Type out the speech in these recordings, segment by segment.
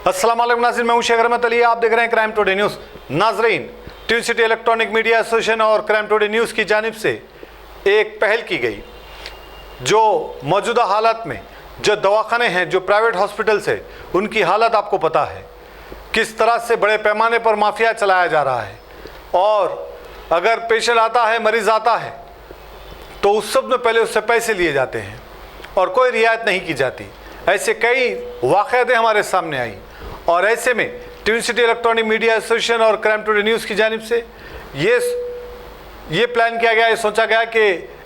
अस्सलाम वालेकुम नाज़रीन, मैं हूं शेख रहमत अली। आप देख रहे हैं क्राइम टुडे न्यूज़। नाज़रीन, twin city electronic media association और क्राइम टुडे न्यूज़ की जानिब से एक पहल की गई, जो मौजूदा हालात में जो दवाखाने हैं, जो प्राइवेट हॉस्पिटल्स है, उनकी हालत आपको पता है किस तरह से बड़े पैमाने पर माफिया चलाया जा रहा है। और अगर पेशेंट आता है, मरीज़ आता है, तो उस सब में पहले उससे पैसे लिए जाते हैं और कोई रियायत नहीं की जाती। ऐसे कई वाक़यातें हमारे सामने आई और ऐसे में twin city electronic media association और क्राइम टुडे न्यूज़ की जानिब से ये प्लान किया गया, ये सोचा गया कि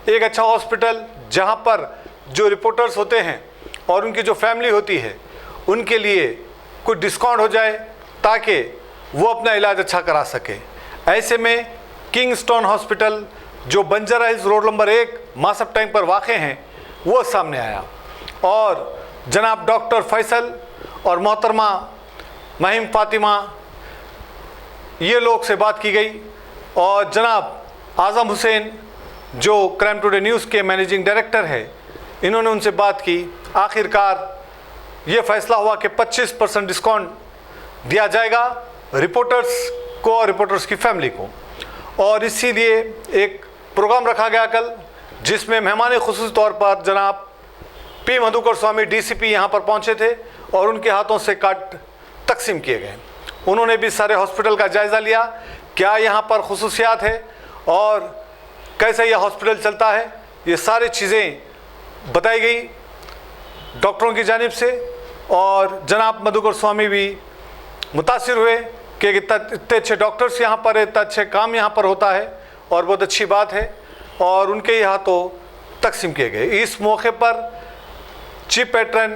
एक अच्छा हॉस्पिटल जहां पर जो रिपोर्टर्स होते हैं और उनकी जो फैमिली होती है, उनके लिए कुछ डिस्काउंट हो जाए ताकि वो अपना इलाज अच्छा करा सके। ऐसे में किंगस्टोन हॉस्पिटल जो Banjara hills road number 1 Masab tank पर वाक़ हैं, वो सामने आया और जनाब डॉक्टर फैसल और मोहतरमा महिम फातिमा, ये लोग से बात की गई और जनाब आज़म हुसैन जो क्राइम टुडे न्यूज़ के मैनेजिंग डायरेक्टर है, इन्होंने उनसे बात की। आखिरकार ये फ़ैसला हुआ कि 25% डिस्काउंट दिया जाएगा रिपोर्टर्स को और रिपोर्टर्स की फैमिली को। और इसीलिए एक प्रोग्राम रखा गया कल, जिसमें मेहमान खुसूस तौर पर जनाब पी मधुकर स्वामी डीसीपी यहाँ पर पहुँचे थे और उनके हाथों से कार्ड तकसीम किए गए। उन्होंने भी सारे हॉस्पिटल का जायज़ा लिया, क्या यहाँ पर खुसूसियात है और कैसे यह हॉस्पिटल चलता है, ये सारी चीज़ें बताई गई डॉक्टरों की जानिब से। और जनाब मधुकर स्वामी भी मुतासिर हुए कि इतने अच्छे डॉक्टर्स यहाँ पर है, इतना अच्छे काम यहाँ पर होता है और बहुत अच्छी बात है, और उनके ही हाथों तकसीम किए गए। इस मौके पर चीफ पैट्रन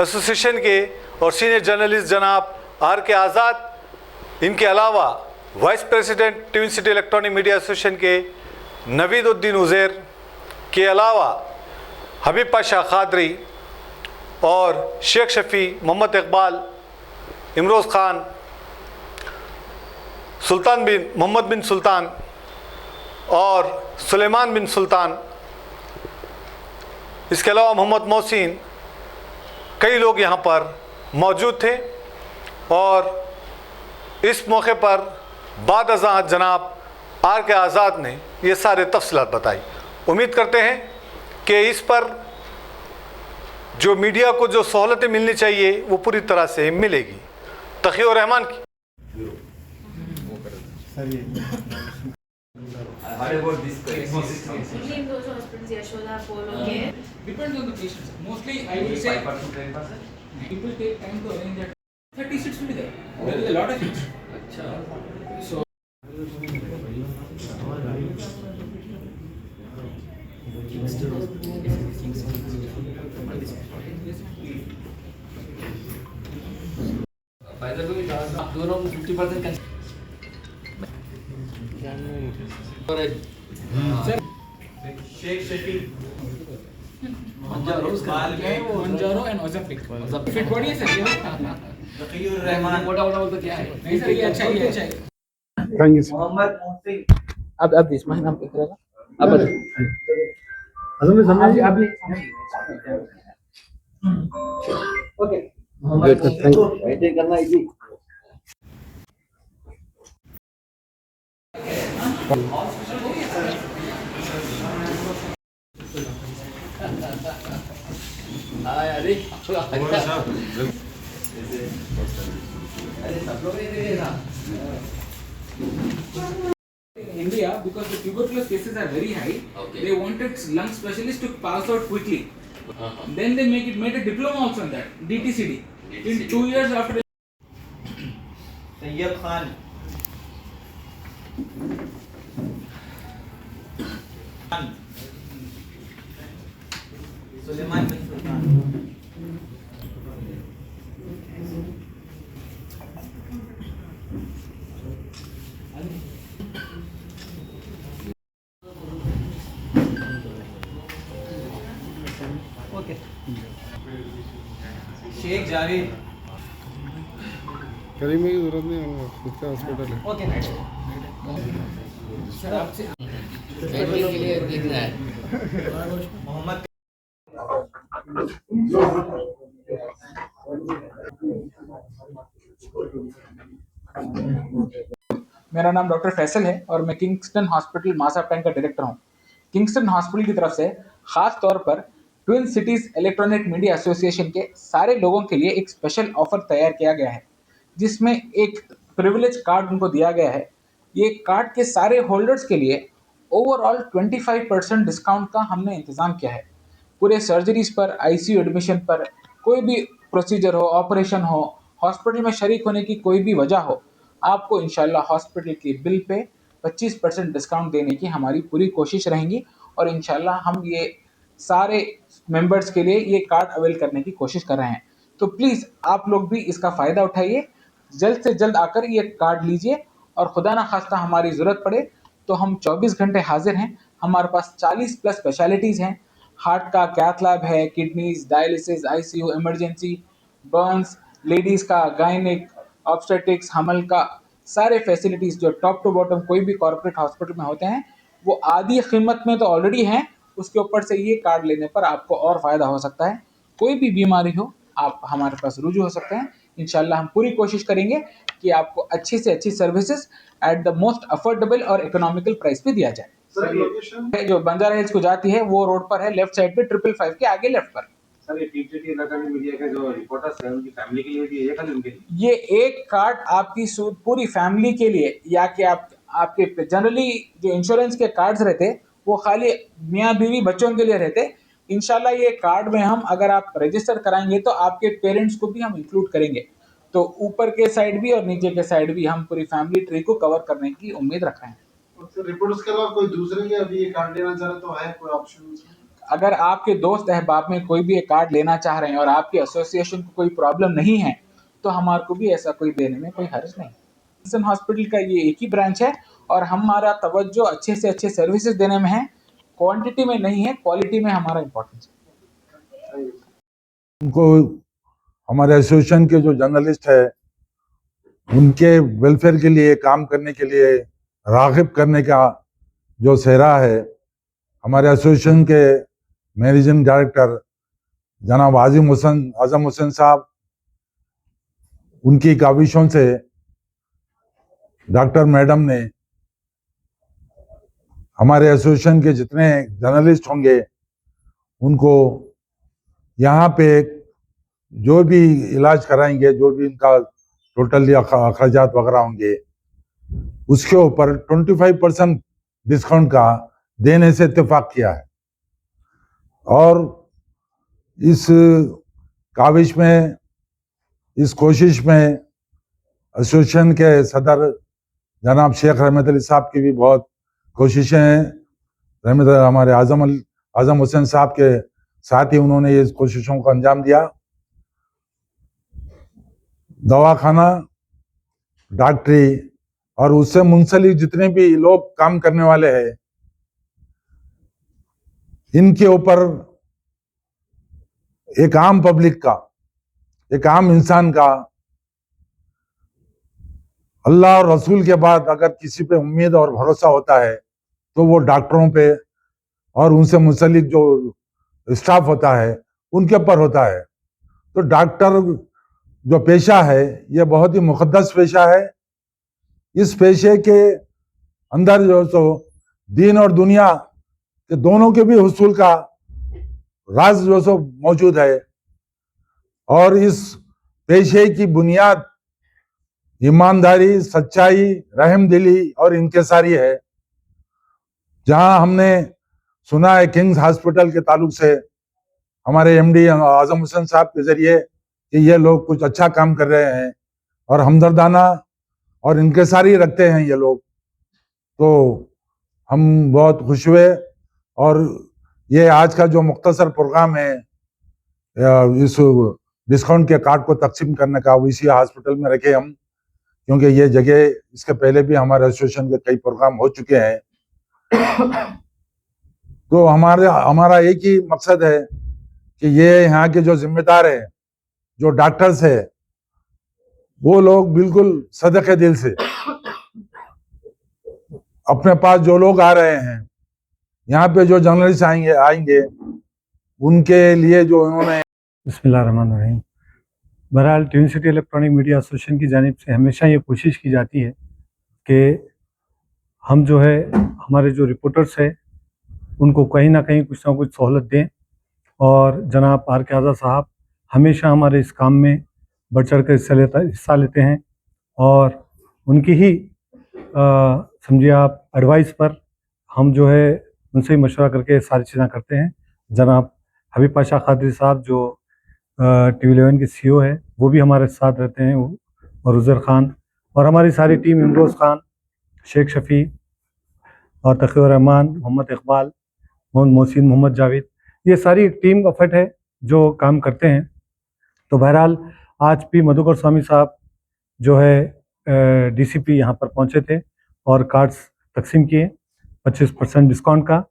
एसोसिएशन के और सीनियर जर्नलिस्ट जनाब RK आज़ाद, इनके अलावा vice president twin city electronic media association के नवीदुद्दीन उज़ैर के अलावा हबीब पाशा खादरी और शेख शफ़ी, मोहम्मद इकबाल, इमरोज़ ख़ान, मोहम्मद बिन सुल्तान और सुलेमान बिन सुल्तान, इसके अलावा मोहम्मद मोहसिन, कई लोग यहाँ पर मौजूद थे। और इस मौके पर बाद अज़ां जनाब RK आज़ाद ने ये सारे तफसीलात बताई। उम्मीद करते हैं कि इस पर जो मीडिया को जो सहूलतें मिलनी चाहिए वो पूरी तरह से मिलेगी। तक़ी रहमान की What about this consistency? Usually in those hospitals, Yashoda, Apollo, care. Depends on the patients. Mostly, I will say 5%, 10%? people take time to arrange that. 30 seats will be there. There is a lot of seats. So. By the way, दोनों 50% Sheikh Shafi Manjaro and Ozempic. Fit body है sir. Taqiur Rahman, मोटा बोलते क्या है? नहीं sir, ये अच्छा है, ये अच्छा है। Thank you sir. Mohammad Mohsin, अब इसमें नाम कितना है? अब okay, good, thank you. Maintain करना इजी। अरे सब लोग नहीं ना। In India, because the tuberculosis cases are very high, Okay. they wanted lung specialists to pass out quickly. Then they made a diploma also on that, DTCD. In 2 years after. Tayyab Khan, Suleman bin Sultan, okay, Sheikh Javed, करीमे की जरूरत नहीं है, खुद का hospital है। Okay, sir आपसे maintain के लिए देखना है। मोहम्मद मेरा नाम डॉक्टर फैसल है और मैं किंगस्टन हॉस्पिटल मासापेंग का डायरेक्टर हूँ। किंगस्टन हॉस्पिटल की तरफ से खास तौर पर twin cities electronic media association के सारे लोगों के लिए एक स्पेशल ऑफर तैयार किया गया है, जिसमें एक प्रिविलेज कार्ड उनको दिया गया है। ये कार्ड के सारे होल्डर्स के लिए ओवरऑल 25% डिस्काउंट का हमने इंतज़ाम किया है। पूरे सर्जरीज पर, आईसीयू एडमिशन पर, कोई भी प्रोसीजर हो, ऑपरेशन हो, हॉस्पिटल में शरीक होने की कोई भी वजह हो, आपको इंशाल्लाह हॉस्पिटल के बिल पे 25% डिस्काउंट देने की हमारी पूरी कोशिश रहेंगी और इंशाल्लाह हम ये सारे मेंबर्स के लिए ये कार्ड अवेल करने की कोशिश कर रहे हैं। तो प्लीज़ आप लोग भी इसका फ़ायदा उठाइए, जल्द से जल्द आकर ये कार्ड लीजिए और खुदा ना खास्ता हमारी ज़रूरत पड़े तो हम 24 घंटे हाजिर हैं। हमारे पास 40 प्लस स्पेशलिटीज़ हैं। हार्ट का कैथ लैब है, kidneys, dialysis, ICU, emergency, Burns, ladies का गायनिक, ऑब्स्टेट्रिक्स, हमल का सारे फैसिलिटीज़ जो टॉप टू बॉटम कोई भी कॉर्पोरेट हॉस्पिटल में होते हैं वो आधी कीमत में तो ऑलरेडी हैं। उसके ऊपर से ये कार्ड लेने पर आपको और फ़ायदा हो सकता है। कोई भी बीमारी हो आप हमारे पास रुजू हो सकते हैं। इंशाल्लाह हम पूरी कोशिश करेंगे कि आपको अच्छी से अच्छी services at the most affordable और इकोनॉमिकल प्राइस पे दिया जाए। जो बंजारा हिल्स को जाती है वो रोड पर है, लेफ्ट साइड पे 555 के आगे लेफ्ट पर। सर ये टीटीटी इलेक्ट्रॉनिक मीडिया के जो रिपोर्टर्स हैं उनकी फैमिली के लिए भी ये खाली उनके लिए ये एक कार्ड आपकी पूरी फैमिली के लिए, या कि आपके जनरली जो इंश्योरेंस के कार्ड्स रहते वो खाली मियाँ बीवी बच्चों के लिए रहते। इंशाल्लाह ये कार्ड में हम अगर आप रजिस्टर कराएंगे तो आपके पेरेंट्स को भी हम इंक्लूड करेंगे। तो ऊपर के साइड भी और नीचे के साइड भी हम पूरी फैमिली ट्री को कवर करने की उम्मीद रख रहे हैं। रिपोर्ट्स के अलावा कोई दूसरे के अभी ये कार्ड लेना चाह रहे तो है कोई ऑप्शन? अगर आपके दोस्त अहबाब में कोई भी एक कार्ड लेना चाह रहे हैं और आपकी एसोसिएशन को कोई प्रॉब्लम नहीं है तो हमारे को भी ऐसा कोई देने में कोई हर्ज नहीं। किंगस्टन हॉस्पिटल का ये एक ही ब्रांच है और हमारा तवज्जो अच्छे से अच्छे सर्विसेज देने में है, क्वांटिटी में नहीं है, क्वालिटी में हमारा इम्पोर्टेंस है। उनको हमारे एसोसिएशन के जो जर्नलिस्ट है उनके वेलफेयर के लिए काम करने के लिए राग़िब करने का जो सेहरा है, हमारे एसोसिएशन के मैनेजिंग डायरेक्टर जनाब आज़म हुसैन साहब, उनकी काविशों से डॉक्टर मैडम ने हमारे एसोसिएशन के जितने जर्नलिस्ट होंगे उनको यहाँ पे जो भी इलाज कराएंगे, जो भी इनका टोटली अखराजात वगैरह होंगे उसके ऊपर 25% डिस्काउंट का देने से इत्तेफाक किया है। और इस काविश में, इस कोशिश में एसोसिएशन के सदर जनाब शेख रहमत अली साहब की भी बहुत कोशिशें हैं। हमारे आज़म हुसैन साहब के साथ ही उन्होंने ये कोशिशों को अंजाम दिया। दवाखाना, डॉक्टरी और उससे मुंसलिक जितने भी लोग काम करने वाले हैं, इनके ऊपर एक आम पब्लिक का, एक आम इंसान का अल्लाह और रसूल के बाद अगर किसी पे उम्मीद और भरोसा होता है तो वो डॉक्टरों पे और उनसे मुंसलिक जो स्टाफ होता है उनके ऊपर होता है। तो डॉक्टर जो पेशा है ये बहुत ही मुक़द्दस पेशा है। इस पेशे के अंदर जो सो दीन और दुनिया के दोनों के भी हुसूल का राज जो सो मौजूद है। और इस पेशे की बुनियाद ईमानदारी, सच्चाई, रहमदिली और इंकिसारी है। जहां हमने सुना है किंग्स हॉस्पिटल के ताल्लुक से हमारे एमडी आज़म हुसैन साहब के जरिए कि ये लोग कुछ अच्छा काम कर रहे हैं और हमदर्दाना और इंकिसारी रखते हैं ये लोग, तो हम बहुत खुश हुए। और ये आज का जो मुख्तसर प्रोग्राम है इस डिस्काउंट के कार्ड को तकसीम करने का, वो इसी हॉस्पिटल में रखे हम, क्योंकि ये जगह इसके पहले भी हमारे एसोसिएशन के कई प्रोग्राम हो चुके हैं। तो हमारा एक ही मकसद है कि ये यहाँ के जो जिम्मेदार हैं, जो डॉक्टर्स है, वो लोग बिल्कुल सदक़े दिल से अपने पास जो लोग आ रहे हैं, यहाँ पे जो जर्नलिस्ट आएंगे उनके लिए जो उन्होंने बिस्मिल्लाहिर्रहमानिर्रहीम। बहरहाल twin city electronic media association की जानिब से हमेशा ये कोशिश की जाती है कि हम जो है हमारे जो रिपोर्टर्स है उनको कहीं ना कुछ सहूलत दें, और जनाब आर के आज़ाद साहब हमेशा हमारे इस काम में बढ़ चढ़ कर हिस्सा लेते हैं, और उनकी ही समझिए आप एडवाइस पर हम जो है उनसे ही मशवरा करके सारी चीज़ें करते हैं। जनाब हबीब पाशा खादरी साहब जो TV11 के CEO है वो भी हमारे साथ रहते हैं, और उज़र ख़ान, और हमारी सारी टीम, इमरोज़ ख़ान, शेख शफ़ी और तक़ीउर रहमान, मोहम्मद इकबाल, मोहम्मद मोहसिन, मोहम्मद जावेद, ये सारी एक टीम एफर्ट है जो काम करते हैं। तो बहरहाल आज भी मधुकर स्वामी साहब जो है DCP यहाँ पर पहुँचे थे और कार्ड्स तकसीम किए 25% डिस्काउंट का,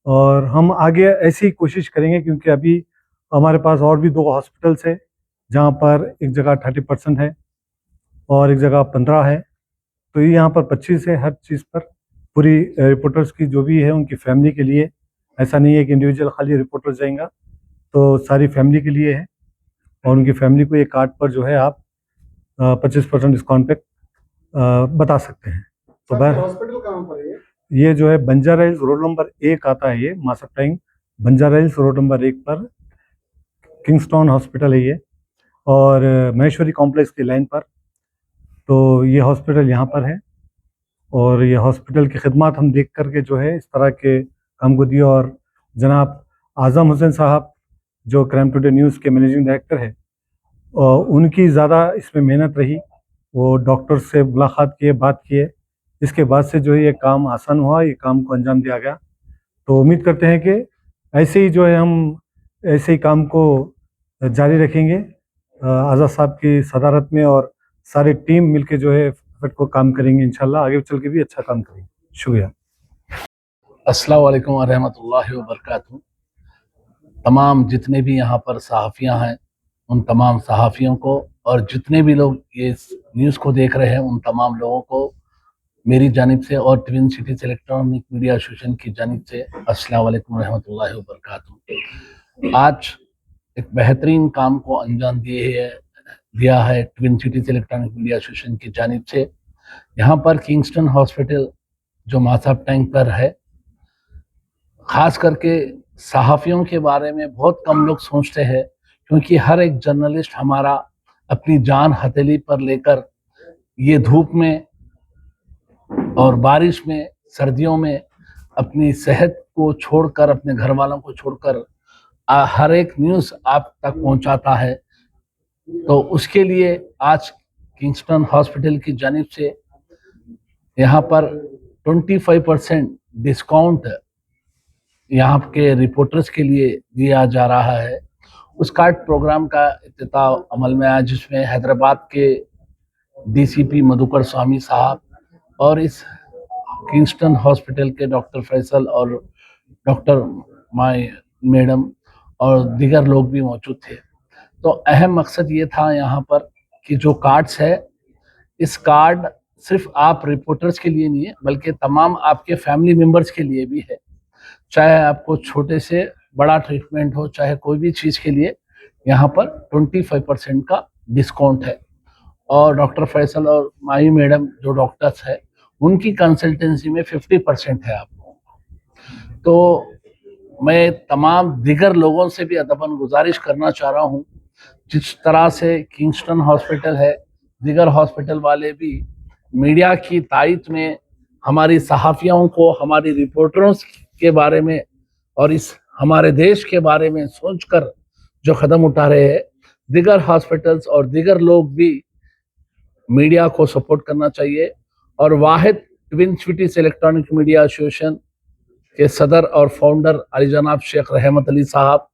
और हम आगे ऐसी ही कोशिश करेंगे, क्योंकि अभी हमारे पास और भी 2 हॉस्पिटल्स है जहाँ पर एक जगह 30% है और एक जगह 15 है, तो ये यहाँ पर 25 है हर चीज़ पर। पूरी रिपोर्टर्स की जो भी है उनकी फैमिली के लिए, ऐसा नहीं है कि इंडिविजुअल खाली रिपोर्टर्स जाएंगा, तो सारी फैमिली के लिए है, और उनकी फैमिली को ये कार्ड पर जो है आप 25% डिस्काउंट पे बता सकते हैं। तो हॉस्पिटल कहाँ पर है? ये जो है बंजारा हिल्स रोड नंबर 1 आता है, ये मासा tank Banjara hills road number 1 पर किंगस्टन हॉस्पिटल है ये, और महेश्वरी कॉम्प्लेक्स की लाइन पर। तो ये हॉस्पिटल यहाँ पर है, और ये हॉस्पिटल की खिदमत हम देख करके जो है इस तरह के काम को दिया। और जनाब आज़म हुसैन साहब जो क्राइम टुडे न्यूज़ के मैनेजिंग डायरेक्टर है, उनकी ज़्यादा इसमें मेहनत रही, वो डॉक्टर से मुलाकात किए, बात किए, इसके बाद से जो है ये काम आसान हुआ, ये काम को अंजाम दिया गया। तो उम्मीद करते हैं कि ऐसे ही जो है हम ऐसे ही काम को जारी रखेंगे आज़ाद साहब की सदारत में, और सारी टीम मिलके जो है को काम करेंगे, इंशाल्लाह आगे चल के भी अच्छा काम करेंगे। शुक्रिया। अस्सलाम वालेकुम व रहमतुल्लाहि व बरकातहू। तमाम जितने भी यहाँ पर सहाफ़ियाँ हैं, उन तमाम सहाफ़ियों को, और जितने भी लोग ये न्यूज़ को देख रहे हैं, उन तमाम लोगों को मेरी जानिब से और twin cities electronic media association की जानिब से अस्सलाम वालेकुम व रहमतुल्लाहि व बरकातहू। आज एक बेहतरीन काम को अंजाम दिया है twin cities electronic media association की जानिब से। यहाँ पर किंगस्टन हॉस्पिटल जो मासाब टैंक पर है, ख़ास करके सहाफ़ियों के बारे में बहुत कम लोग सोचते हैं, क्योंकि हर एक जर्नलिस्ट हमारा अपनी जान हथेली पर लेकर ये धूप में और बारिश में, सर्दियों में अपनी सेहत को छोड़कर, अपने घर वालों को छोड़कर हर एक न्यूज़ आप तक पहुंचाता है। तो उसके लिए आज किंगस्टन हॉस्पिटल की जानिब से यहाँ पर 25% डिस्काउंट यहाँ के रिपोर्टर्स के लिए दिया जा रहा है। उस कार्ड प्रोग्राम का इफ्तिताह अमल में आया, जिसमें हैदराबाद के DCP मधुकर स्वामी साहब और इस किंगस्टन हॉस्पिटल के डॉक्टर फैसल और डॉक्टर माई मैडम और दीगर लोग भी मौजूद थे। तो अहम मकसद ये था यहाँ पर कि जो कार्ड्स है, इस कार्ड सिर्फ आप रिपोर्टर्स के लिए नहीं है, बल्कि तमाम आपके फैमिली मेम्बर्स के लिए भी है। चाहे आपको छोटे से बड़ा ट्रीटमेंट हो, चाहे कोई भी चीज़ के लिए यहाँ पर 25% का डिस्काउंट है। और डॉक्टर फैसल और माही मैडम जो डॉक्टर्स है, उनकी कंसल्टेंसी में 50% है आपको। तो मैं तमाम दिगर लोगों से भी अदबन गुजारिश करना चाह रहा हूँ, जिस तरह से किंगस्टन हॉस्पिटल है, दिगर हॉस्पिटल वाले भी मीडिया की तायद में हमारी सहाफ़ियों को, हमारी रिपोर्टरों के बारे में और इस हमारे देश के बारे में सोचकर जो कदम उठा रहे हैं, दिगर हॉस्पिटल्स और दिगर लोग भी मीडिया को सपोर्ट करना चाहिए। और Wahid twin cities electronic media association के सदर और फाउंडर अली जनाब शेख रहमत अली साहब,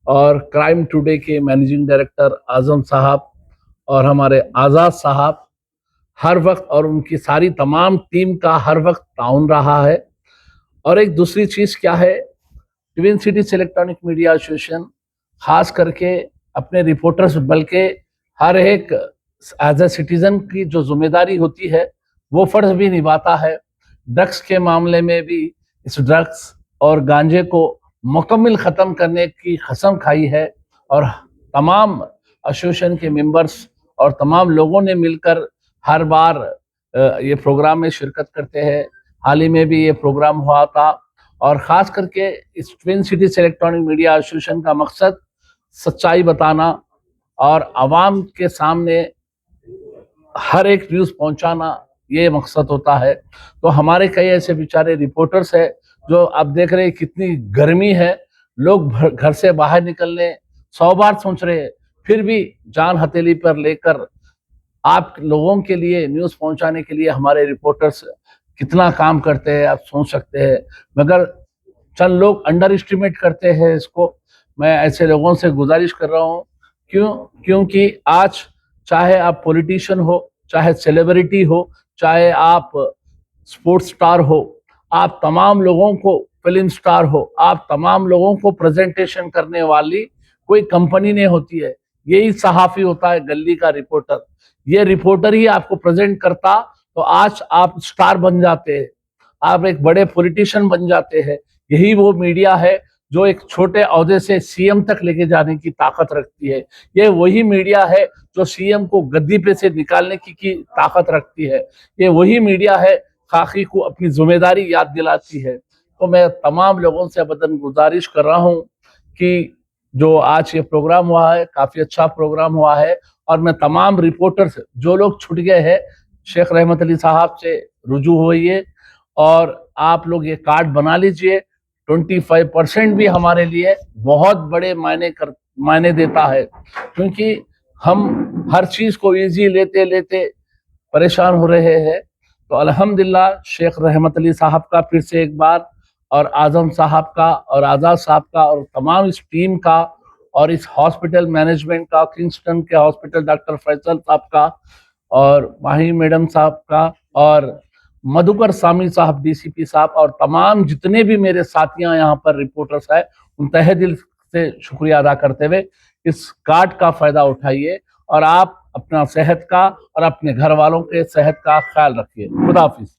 और क्राइम टुडे के मैनेजिंग डायरेक्टर आज़म साहब और हमारे आज़ाद साहब हर वक्त, और उनकी सारी तमाम टीम का हर वक्त ताउन रहा है। और एक दूसरी चीज़ क्या है, twin cities electronic media association ख़ास करके अपने रिपोर्टर्स, बल्कि हर एक एज ए सिटीज़न की जो जिम्मेदारी होती है वो फ़र्ज़ भी निभाता है। ड्रग्स के मामले में भी इस ड्रग्स और गांजे को मुकम्मल ख़त्म करने की कसम खाई है, और तमाम एसोसिएशन के मेंबर्स और तमाम लोगों ने मिलकर हर बार ये प्रोग्राम में शिरकत करते हैं। हाल ही में भी ये प्रोग्राम हुआ था और ख़ास करके इस twin cities electronic media association का मकसद सच्चाई बताना और आवाम के सामने हर एक न्यूज़ पहुंचाना, ये मकसद होता है। तो हमारे कई ऐसे बेचारे रिपोर्टर्स हैं जो अब देख रहे हैं कितनी गर्मी है, लोग घर से बाहर निकलने 100 बार सोच रहे हैं, फिर भी जान हथेली पर लेकर आप लोगों के लिए न्यूज़ पहुंचाने के लिए हमारे रिपोर्टर्स कितना काम करते हैं आप सोच सकते हैं। मगर चंद लोग अंडर एस्टिमेट करते हैं इसको। मैं ऐसे लोगों से गुजारिश कर रहा हूँ, क्योंकि आज चाहे आप पॉलिटिशियन हो, चाहे सेलिब्रिटी हो, चाहे आप स्पोर्ट्स स्टार हो, आप तमाम लोगों को फिल्म स्टार हो, आप तमाम लोगों को प्रेजेंटेशन करने वाली कोई कंपनी नहीं होती है। यही सहाफ़ी होता है, गली का रिपोर्टर। ये रिपोर्टर ही आपको प्रेजेंट करता तो आज आप स्टार बन जाते हैं, आप एक बड़े पॉलिटिशियन बन जाते हैं। यही वो मीडिया है जो एक छोटे ओहदे से सीएम तक लेके जाने की ताकत रखती है। ये वही मीडिया है जो सीएम को गद्दी पे से निकालने की ताकत रखती है। ये वही मीडिया है खाकी को अपनी जिम्मेदारी याद दिलाती है। तो मैं तमाम लोगों से अबदन गुजारिश कर रहा हूँ कि जो आज ये प्रोग्राम हुआ है, काफ़ी अच्छा प्रोग्राम हुआ है और मैं तमाम रिपोर्टर्स जो लोग छूट गए हैं, शेख रहमत अली साहब से रुजू होइए और आप लोग ये कार्ड बना लीजिए। 25% भी हमारे लिए बहुत बड़े मायने देता है, क्योंकि हम हर चीज़ को इजी लेते लेते परेशान हो रहे हैं। तो अल्हम्दुलिल्लाह शेख रहमत अली साहब का फिर से एक बार, और आज़म साहब का और आज़ाद साहब का और तमाम इस टीम का और इस हॉस्पिटल मैनेजमेंट का, किंगस्टन के हॉस्पिटल डॉक्टर फैसल साहब का और माही मैडम साहब का और मधुकर सामी साहब डीसीपी साहब और तमाम जितने भी मेरे साथियां यहाँ पर रिपोर्टर्स हैं, उन तहे दिल से शुक्रिया अदा करते हुए इस कार्ड का फ़ायदा उठाइए और आप अपना सेहत का और अपने घर वालों के सेहत का ख्याल रखिए। खुदा हाफिज़।